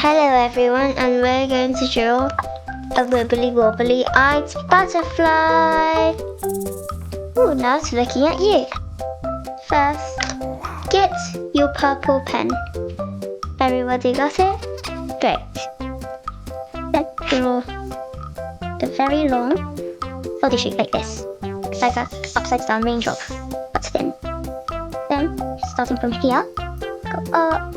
Hello everyone, and we're going to draw a wobbly-eyed butterfly. Ooh, now it's looking at you. First, get your purple pen. Everybody got it? Great. Then draw a very long body shape like this, like a upside down raindrop, but thin. Then, starting from here, go up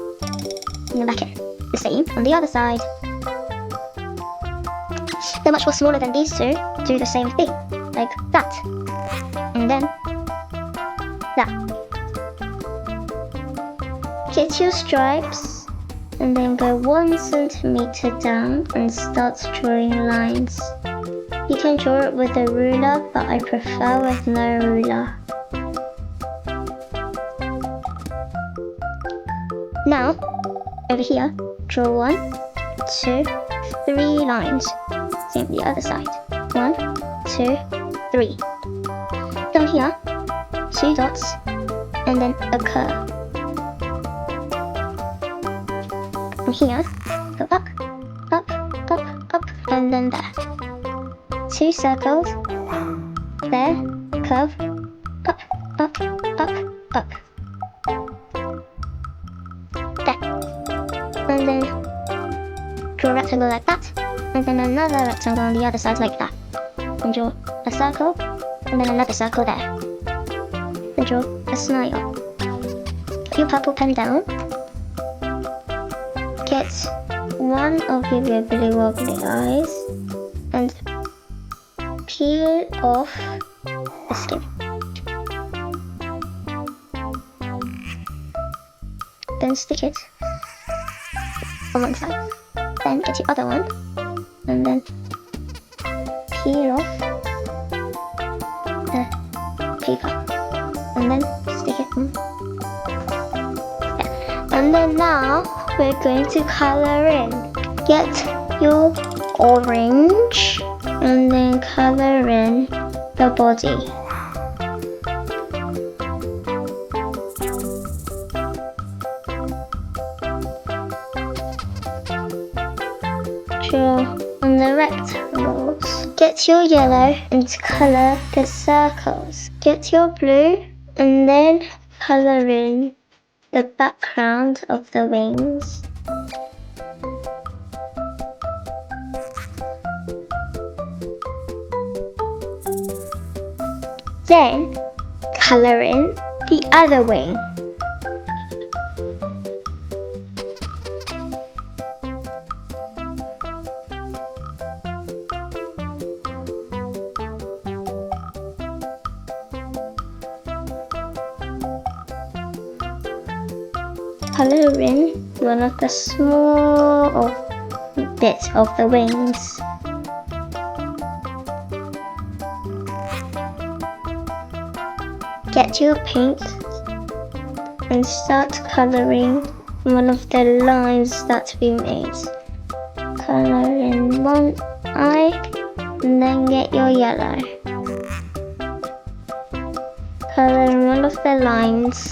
and back in. The same on the other side. They're much more smaller than these two. Do the same thing, like that, and then that. Get your stripes, and then go 1 centimeter down and start drawing lines. You can draw it with a ruler, but I prefer with no ruler. Now, over here, draw 1, 2, 3 lines. Same the other side. 1, 2, 3. Down here, 2 dots, and then a curve. From here, go up, up, up, up, and then there. 2 circles. There, curve, up, up, up, up. And then draw a rectangle like that, and then another rectangle on the other side like that. And draw a circle, and then another circle there. Then draw a smile. Put your purple pen down. Get one of your wobbly eyes and peel off the skin. Then stick it on one side. Then get your other one and then peel off the paper and then stick it on. Yeah. And then now we're going to color in. Get your orange and then color in the body. Draw on the rectangles. Get your yellow and color the circles. Get your blue and then color in the background of the wings. Then color in the other wing. Color in one of the small bits of the wings. Get your paint and start coloring one of the lines that we made. Color in one eye and then get your yellow. Color in one of the lines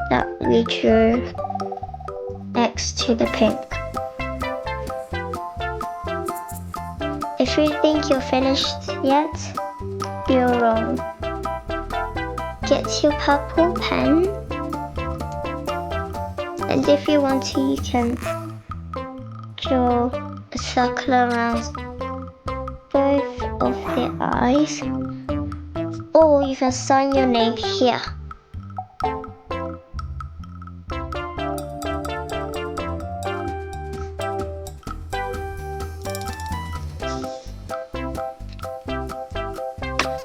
that we drew next to the pink. If you think you're finished yet, you're wrong. Get your purple pen, and if you want to, you can draw a circle around both of the eyes, or you can sign your name here.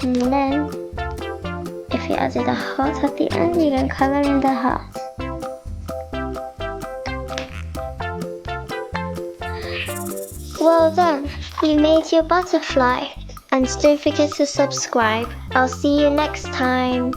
And then, if you added a heart at the end, you can color in the heart. Well done! You made your butterfly. And don't forget to subscribe. I'll see you next time.